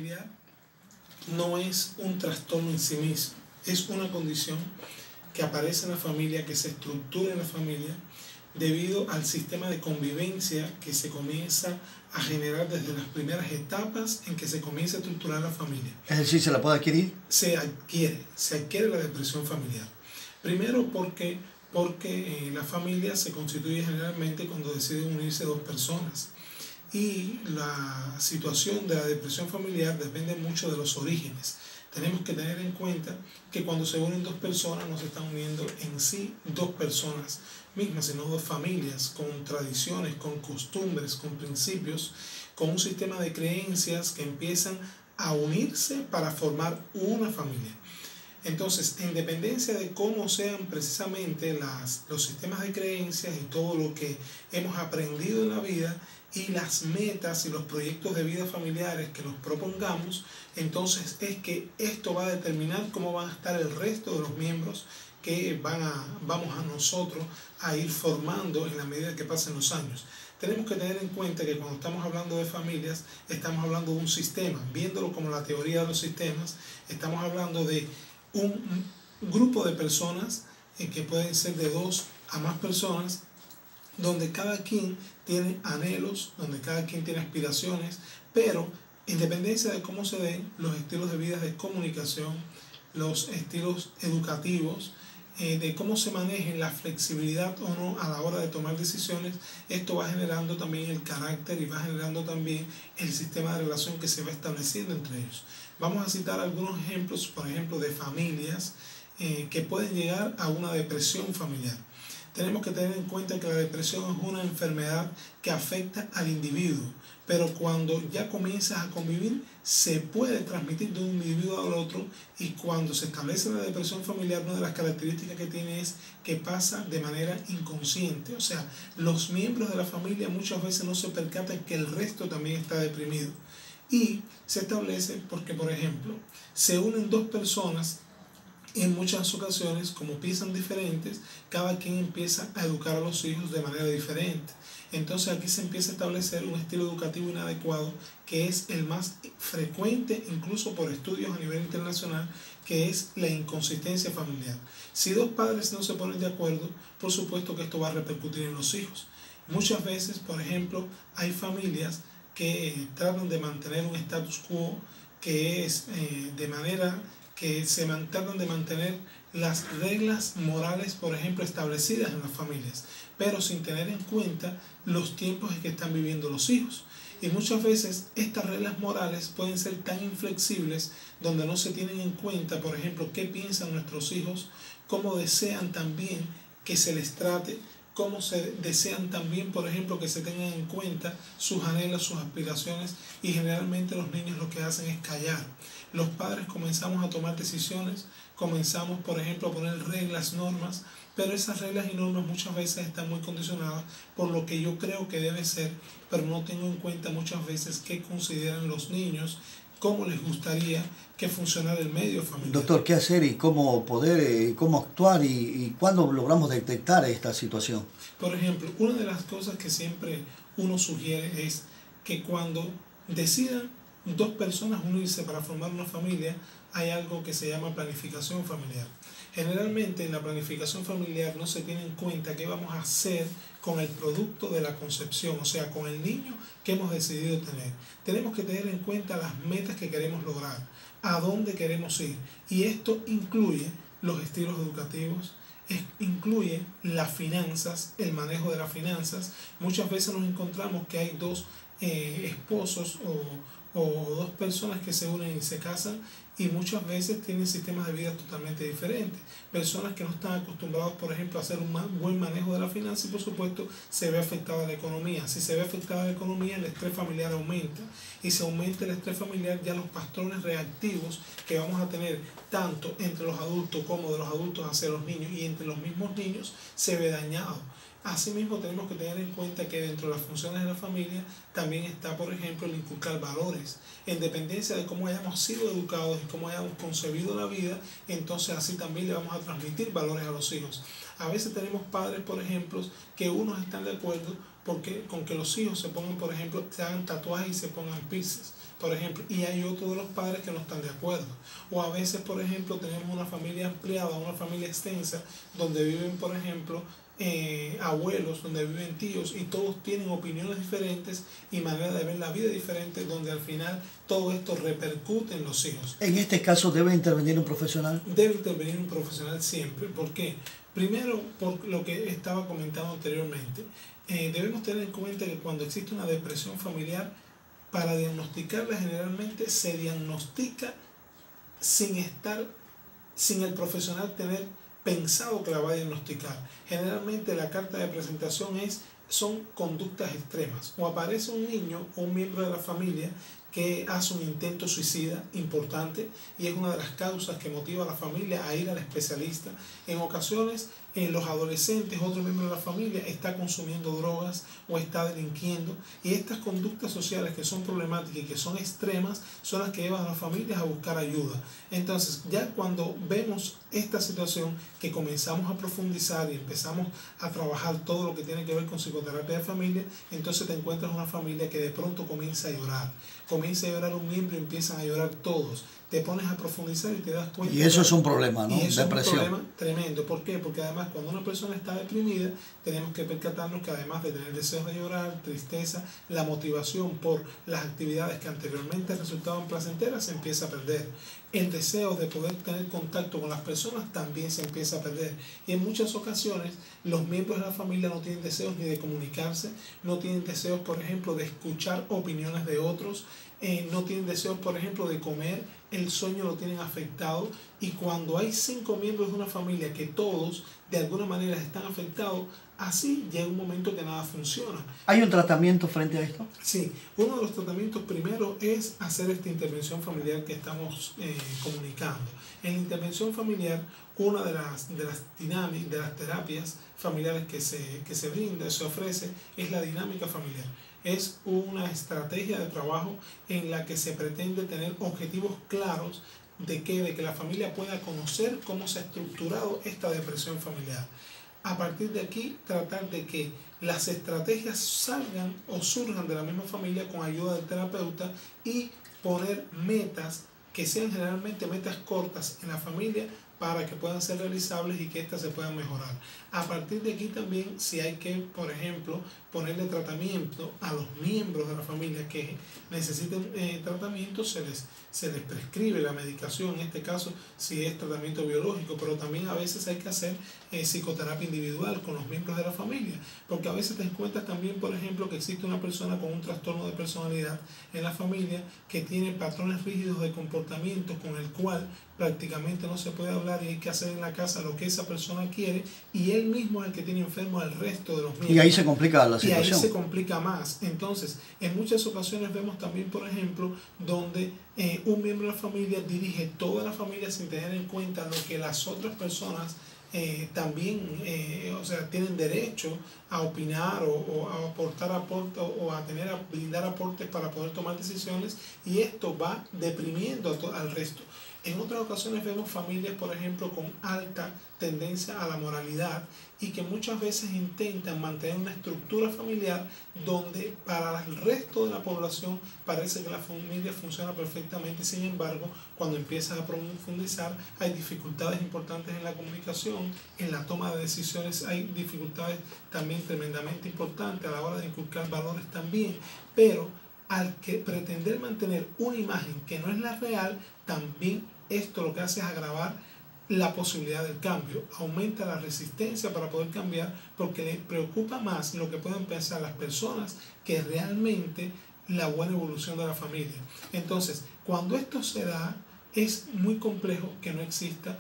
familiar no es un trastorno en sí mismo, es una condición que aparece en la familia, que se estructura en la familia, debido al sistema de convivencia que se comienza a generar desde las primeras etapas en que se comienza a estructurar la familia. Es decir, ¿se la puede adquirir? Se adquiere la depresión familiar. Primero porque la familia se constituye generalmente cuando deciden unirse dos personas. Y la situación de la depresión familiar depende mucho de los orígenes. Tenemos que tener en cuenta que cuando se unen dos personas no se están uniendo en sí dos personas mismas, sino dos familias con tradiciones, con costumbres, con principios, con un sistema de creencias que empiezan a unirse para formar una familia. Entonces, en dependencia de cómo sean precisamente los sistemas de creencias y todo lo que hemos aprendido en la vida y las metas y los proyectos de vida familiares que nos propongamos, entonces es que esto va a determinar cómo van a estar el resto de los miembros que vamos a nosotros a ir formando en la medida que pasen los años. Tenemos que tener en cuenta que cuando estamos hablando de familias, estamos hablando de un sistema. Viéndolo como la teoría de los sistemas, estamos hablando de un grupo de personas que pueden ser de 2 a más personas, donde cada quien tiene anhelos, donde cada quien tiene aspiraciones, pero en dependencia de cómo se den los estilos de vida de comunicación, los estilos educativos, de cómo se maneje la flexibilidad o no a la hora de tomar decisiones, esto va generando también el carácter y va generando también el sistema de relación que se va estableciendo entre ellos. Vamos a citar algunos ejemplos, por ejemplo, de familias que pueden llegar a una depresión familiar. Tenemos que tener en cuenta que la depresión es una enfermedad que afecta al individuo, pero cuando ya comienzas a convivir, se puede transmitir de un individuo al otro, y cuando se establece la depresión familiar, una de las características que tiene es que pasa de manera inconsciente. O sea, los miembros de la familia muchas veces no se percatan que el resto también está deprimido. Y se establece porque, por ejemplo, se unen dos personas. En muchas ocasiones, como piensan diferentes, cada quien empieza a educar a los hijos de manera diferente. Entonces aquí se empieza a establecer un estilo educativo inadecuado, que es el más frecuente, incluso por estudios a nivel internacional, que es la inconsistencia familiar. Si dos padres no se ponen de acuerdo, por supuesto que esto va a repercutir en los hijos. Muchas veces, por ejemplo, hay familias que tratan de mantener un status quo, que es de manera que se tratan de mantener las reglas morales, por ejemplo, establecidas en las familias, pero sin tener en cuenta los tiempos en que están viviendo los hijos. Y muchas veces estas reglas morales pueden ser tan inflexibles, donde no se tienen en cuenta, por ejemplo, qué piensan nuestros hijos, cómo desean también que se les trate, cómo se desean también, por ejemplo, que se tengan en cuenta sus anhelos, sus aspiraciones, y generalmente los niños lo que hacen es callar. Los padres comenzamos a tomar decisiones, comenzamos, por ejemplo, a poner reglas, normas, pero esas reglas y normas muchas veces están muy condicionadas por lo que yo creo que debe ser, pero no tengo en cuenta muchas veces qué consideran los niños, cómo les gustaría que funcionara el medio familiar. Doctor, ¿qué hacer y cómo poder, cómo actuar y cuándo logramos detectar esta situación? Por ejemplo, una de las cosas que siempre uno sugiere es que cuando decidan dos personas unirse para formar una familia, hay algo que se llama planificación familiar. Generalmente en la planificación familiar no se tiene en cuenta qué vamos a hacer con el producto de la concepción, o sea, con el niño que hemos decidido tener. Tenemos que tener en cuenta las metas que queremos lograr, a dónde queremos ir, y esto incluye los estilos educativos, incluye las finanzas, el manejo de las finanzas. Muchas veces nos encontramos que hay dos esposos o dos personas que se unen y se casan, y muchas veces tienen sistemas de vida totalmente diferentes. Personas que no están acostumbrados, por ejemplo, a hacer un buen manejo de la finanza, y por supuesto se ve afectada la economía. Si se ve afectada la economía, el estrés familiar aumenta, y si aumenta el estrés familiar, ya los patrones reactivos que vamos a tener tanto entre los adultos como de los adultos hacia los niños y entre los mismos niños se ve dañado. Asimismo, tenemos que tener en cuenta que dentro de las funciones de la familia también está, por ejemplo, el inculcar valores. En dependencia de cómo hayamos sido educados y cómo hayamos concebido la vida, entonces así también le vamos a transmitir valores a los hijos. A veces tenemos padres, por ejemplo, que unos están de acuerdo con que los hijos se pongan, por ejemplo, se hagan tatuajes y se pongan piercings. por ejemplo, y hay otros de los padres que no están de acuerdo. O a veces, por ejemplo, tenemos una familia ampliada, una familia extensa, donde viven, por ejemplo, abuelos, donde viven tíos, y todos tienen opiniones diferentes y manera de ver la vida diferente, donde al final todo esto repercute en los hijos. En este caso, ¿debe intervenir un profesional? Debe intervenir un profesional siempre. ¿Por qué? Primero, por lo que estaba comentando anteriormente. Debemos tener en cuenta que cuando existe una depresión familiar, para diagnosticarla generalmente se diagnostica sin el profesional tener pensado que la va a diagnosticar. Generalmente la carta de presentación son conductas extremas. O aparece un niño o un miembro de la familia que hace un intento suicida importante y es una de las causas que motiva a la familia a ir al especialista. En ocasiones, los adolescentes, otro miembro de la familia, está consumiendo drogas o está delinquiendo, y estas conductas sociales que son problemáticas y que son extremas son las que llevan a las familias a buscar ayuda. Entonces, ya cuando vemos esta situación, que comenzamos a profundizar y empezamos a trabajar todo lo que tiene que ver con psicoterapia de familia, entonces te encuentras una familia que de pronto comienza a llorar. Comienza a llorar un miembro y empiezan a llorar todos. Te pones a profundizar y te das cuenta. Y eso es un problema, ¿no? Y eso Depresión. es un problema tremendo. ¿Por qué? Porque además cuando una persona está deprimida, tenemos que percatarnos que además de tener deseos de llorar, tristeza, la motivación por las actividades que anteriormente resultaban placenteras se empieza a perder. El deseo de poder tener contacto con las personas también se empieza a perder. Y en muchas ocasiones los miembros de la familia no tienen deseos ni de comunicarse, no tienen deseos, por ejemplo, de escuchar opiniones de otros, no tienen deseos, por ejemplo, de comer, el sueño lo tienen afectado. Y cuando hay 5 miembros de una familia que todos de alguna manera están afectados, así llega un momento que nada funciona. ¿Hay un tratamiento frente a esto? Sí, uno de los tratamientos primero es hacer esta intervención familiar que estamos comunicando. En la intervención familiar, una de las dinámicas, de las terapias familiares que se brinda, se ofrece, es la dinámica familiar. Es una estrategia de trabajo en la que se pretende tener objetivos claros de que la familia pueda conocer cómo se ha estructurado esta depresión familiar. A partir de aquí, tratar de que las estrategias salgan o surjan de la misma familia con ayuda del terapeuta y poner metas que sean generalmente metas cortas en la familia para que puedan ser realizables y que éstas se puedan mejorar. A partir de aquí también, si hay que, por ejemplo, ponerle tratamiento a los miembros de la familia que necesiten tratamiento, se les prescribe la medicación, en este caso si es tratamiento biológico, pero también a veces hay que hacer psicoterapia individual con los miembros de la familia, porque a veces te encuentras también, por ejemplo, que existe una persona con un trastorno de personalidad en la familia que tiene patrones rígidos de comportamiento con el cual prácticamente no se puede hablar y hay que hacer en la casa lo que esa persona quiere, y él mismo es el que tiene enfermo al resto de los miembros. Y ahí se complica la situación. Y ahí se complica más. Entonces, en muchas ocasiones vemos también, por ejemplo, donde un miembro de la familia dirige toda la familia sin tener en cuenta lo que las otras personas también tienen derecho a opinar o a aportar aportes o a brindar aportes para poder tomar decisiones, y esto va deprimiendo al resto. En otras ocasiones vemos familias, por ejemplo, con alta tendencia a la moralidad y que muchas veces intentan mantener una estructura familiar donde para el resto de la población parece que la familia funciona perfectamente. Sin embargo, cuando empiezas a profundizar, hay dificultades importantes en la comunicación, en la toma de decisiones hay dificultades también tremendamente importantes a la hora de inculcar valores también, pero al que pretender mantener una imagen que no es la real, también esto lo que hace es agravar la posibilidad del cambio, aumenta la resistencia para poder cambiar, porque le preocupa más lo que pueden pensar las personas que realmente la buena evolución de la familia. Entonces, cuando esto se da, es muy complejo que no exista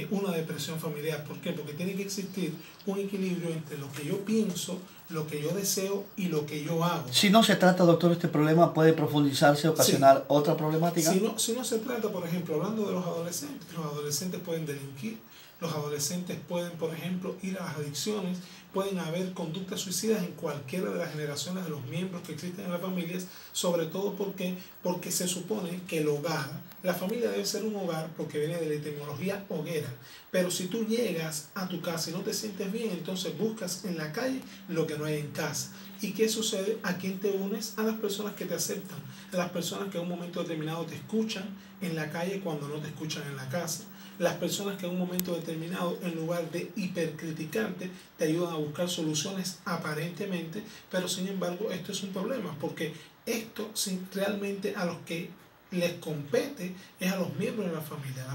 una depresión familiar. ¿Por qué? Porque tiene que existir un equilibrio entre lo que yo pienso, lo que yo deseo y lo que yo hago. Si no se trata, doctor, este problema puede profundizarse, ocasionar otra problemática. Si no se trata, por ejemplo, hablando de los adolescentes pueden delinquir, los adolescentes pueden, por ejemplo, ir a las adicciones, pueden haber conductas suicidas en cualquiera de las generaciones de los miembros que existen en las familias, sobre todo porque se supone que el hogar, la familia debe ser un hogar porque viene de la etimología hoguera, pero si tú llegas a tu casa y no te sientes bien, entonces buscas en la calle lo que no hay en casa. ¿Y qué sucede? ¿A quién te unes? A las personas que te aceptan, a las personas que en un momento determinado te escuchan en la calle cuando no te escuchan en la casa. Las personas que en un momento determinado, en lugar de hipercriticarte, te ayudan a buscar soluciones aparentemente, pero sin embargo esto es un problema, porque esto realmente a los que les compete es a los miembros de la familia.